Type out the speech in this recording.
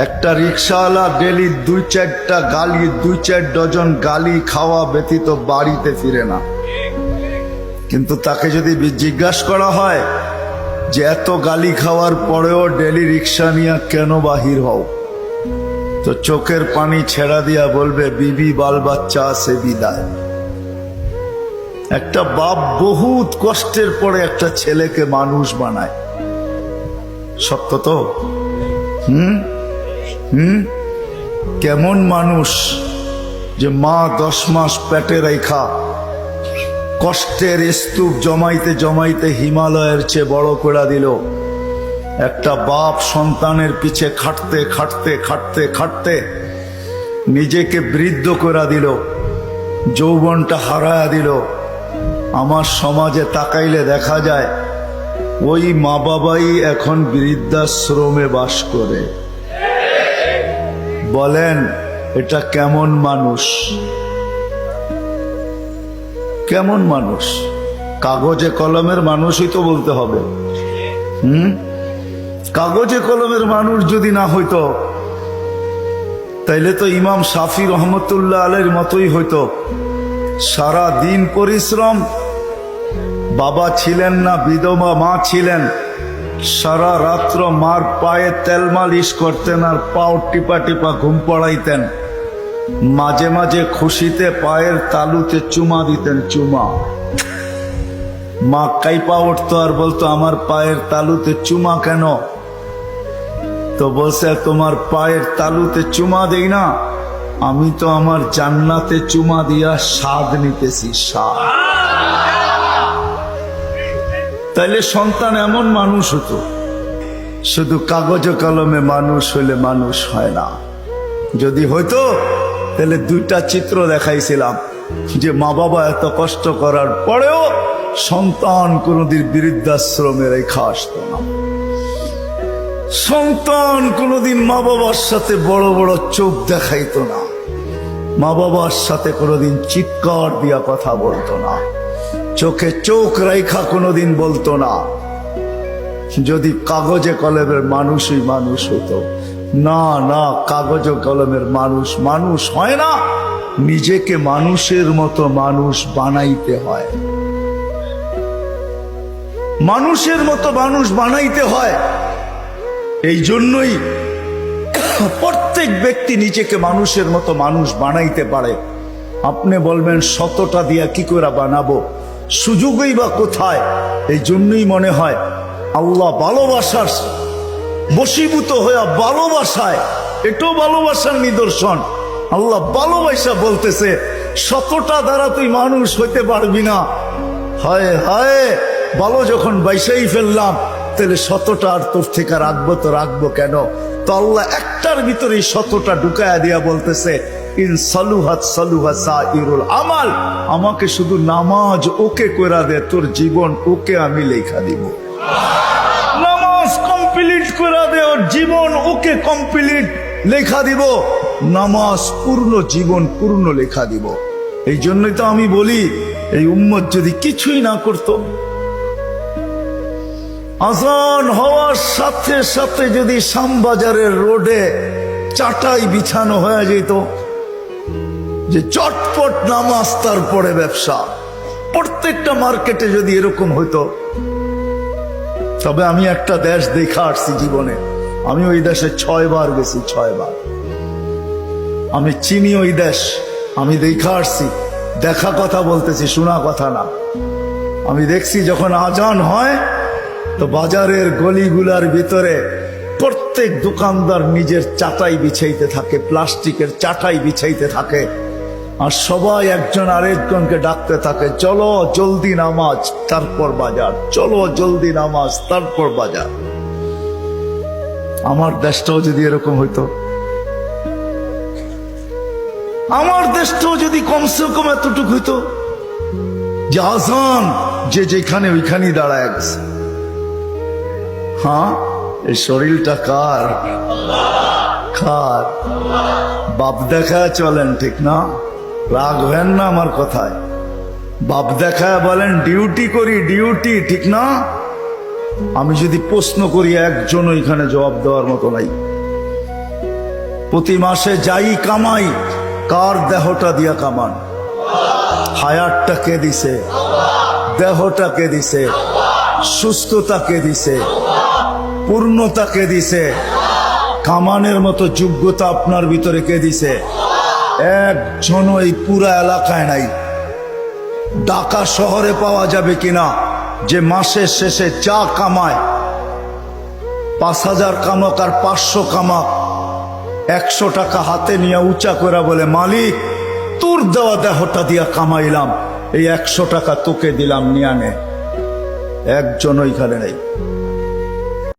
একটা রিক্সাওয়ালা ডেলি 2-4টা গালি, 2-4 ডজন গালি খাওয়া ব্যতীত বাড়িতে ফিরে না। কিন্তু তাকে যদি জিজ্ঞাসা করা হয় যে এত গালি খাওয়ার পরেও ডেলি রিক্সা নিয়ে কেন বাহির হও, তো চোখের পানি ছেড়া দিয়া বলবে বিবি বাল বাচ্চা আছে বিদায়। একটা বাপ বহুত কষ্টের পরে একটা ছেলেকে মানুষ বানায়, সত্য তো? কেমন মানুষ যে মা 10 মাস পেটে রেখা কষ্টের স্তূপ জমাইতে জমাইতে হিমালয়ের চেয়ে বড় করে দিল। একটা বাপ সন্তানের পিছে খাটতে খাটতে খাটতে খাটতে নিজেকে বৃদ্ধ করে দিল, যৌবনটা হারায়া দিল। আমার সমাজে তাকাইলে দেখা যায় ওই মা বাবাই এখন বৃদ্ধাশ্রমে বাস করে। বলেন এটা কেমন মানুষ? কেমন মানুষ? কাগজে কলমের মানুষই তো বলতে হবে। কাগজে কলমের মানুষ যদি না হইতো তাইলে তো ইমাম শাফি রহমতুল্লাহ আলাইহির মতোই হইতো। সারা দিন পরিশ্রম, বাবা ছিলেন না, বিধবা মা ছিলেন, সারা রাত্র মার পায়ে তেল মালিশ করতেন আর পাও টিপা টিপা ঘুম পড়াইতেন। মাঝে মাঝে খুশিতে পায়ের তালুতে চুমা দিতেন, চুমা। মা কাইপা উঠতো আর বলতো আমার পায়ের তালুতে চুমা কেন? তো বলছে তোমার পায়ের তালুতে চুমা দেই না, আমি তো আমার জান্নাতে চুমা দিয়া স্বাদ নিতেছি, স্বাদ। তাইলে সন্তান এমন মানুষ হতো। শুধু কাগজ কলমে মানুষ হইলে মানুষ হয় না। যদি হইতো তাহলে 2টা চিত্র দেখাইছিলাম যে মা বাবা এত কষ্ট করার পরেও সন্তান কোনদিন বৃদ্ধাশ্রমে রেখা আসতো না। সন্তান কোনদিন মা বাবার সাথে বড় বড় চোখ দেখাইতো না, মা বাবার সাথে কোনদিন চিৎকার দিয়া কথা বলতো না, চোখে চোখ রেখা কোনদিন বলতো না। যদি কাগজে কলমের মানুষই মানুষ হতো। না না, কাগজ কলমের মানুষ মানুষ হয় না, নিজেকে মানুষের মতো মানুষ বানাইতে হয়। মানুষের মতো মানুষ বানাইতে হয়। এই জন্যই প্রত্যেক ব্যক্তি নিজেকে মানুষের মতো মানুষ বানাইতে পারে। আপনি বলবেন 100টা দিয়া কি করে বানাবো, সুযোগই বা কোথায়? এই জন্যই মনে হয় আল্লাহ ভালোবাসার বশীভূত হইয়া ভালোবাসায়, এটাও ভালোবাসার নিদর্শন। আল্লাহ ভালোবাসা বলতেছে 100টা দ্বারা তুই মানুষ হইতে পারবি না। হায় হায়, ভালো যখন বাইসাই ফেললাম তাহলে 100টা আর তোর থেকে রাখবো তো রাখবো কেন? তো আল্লাহ একটার ভিতরে 100টা ঢুকায়া দিয়া বলতেছে ইন সালুহাত সালুহা সাইরুল আমাল, আমাকে শুধু নামাজ ওকে কইরা দে, তোর জীবন ওকে আমি লেখা দিব। নামাজ কমপ্লিট কইরা দে, ওর জীবন ওকে কমপ্লিট লেখা দিব। নামাজ পূর্ণ, জীবন পূর্ণ লেখা দিব। এই জন্যই তো আমি বলি এই উম্মত যদি কিছুই না করতো, আজান হওয়ার সাথে সাথে যদি শ্যামবাজারের রোডে চাটাই বিছানো হয়ে যেত যে চটপট নামাজ তারপরে ব্যবসা, প্রত্যেকটা মার্কেটে যদি এরকম হইতো। তবে আমি একটা দেশ দেখা আসছি জীবনে, আমি ওই দেশে 6 বার গেছি, 6 বার। আমি চিনি ওই দেশ, আমি দেখা আসছি। দেখা কথা বলতেছি, শোনা কথা না। আমি দেখছি যখন আজান হয় তো বাজারের গলিগুলার ভিতরে প্রত্যেক দোকানদার নিজের চাটাই বিছাইতে থাকে, প্লাস্টিকের চাটাই বিছাইতে থাকে, আর সবাই একজন আরেকজনকে ডাকতে থাকে চলো জলদি নামাজ তারপর বাজার, চলো জলদি নামাজ তারপর বাজার। আমার দেশটাও যদি এরকম হইতো, আমার দেশটাও যদি কমসে কম এতটুকু হইতো যে আজান যে যেখানে ওইখানেই দাঁড়ায় গেছে। হ্যাঁ, এই শরীরটা কার? কার? বাপ দেখা চলেন, ঠিক না? রাগ হেন না আমার কথায়। বাপ দেখা বলেন ডিউটি করি, ডিউটি, ঠিক না? আমি যদি প্রশ্ন করি একজন ওইখানে জবাব দেওয়ার মতো নাই। প্রতি মাসে যাই কামাই কার দেহটা দিয়া কামান? হায়াতটা কে দিছে? দেহটা কে দিছে? সুস্থতা কে দিছে? পূর্ণতা কে দিছে? কামানের মতো যোগ্যতা আপনার ভিতরে কে দিছে? একজন এই পুরা এলাকায় নাই। ঢাকা শহরে পাওয়া যাবে কিনা যে মাসের শেষে যা কামায়, 5,000 কামাক আর 500 কামাক, 100 টাকা হাতে নিয়ে উঁচা করে বলে, মালিক তোর দেওয়া দেহটা দিয়া কামাইলাম, এই 100 টাকা তোকে দিলাম, নিয়ে নে। একজন ওইখানে নেই।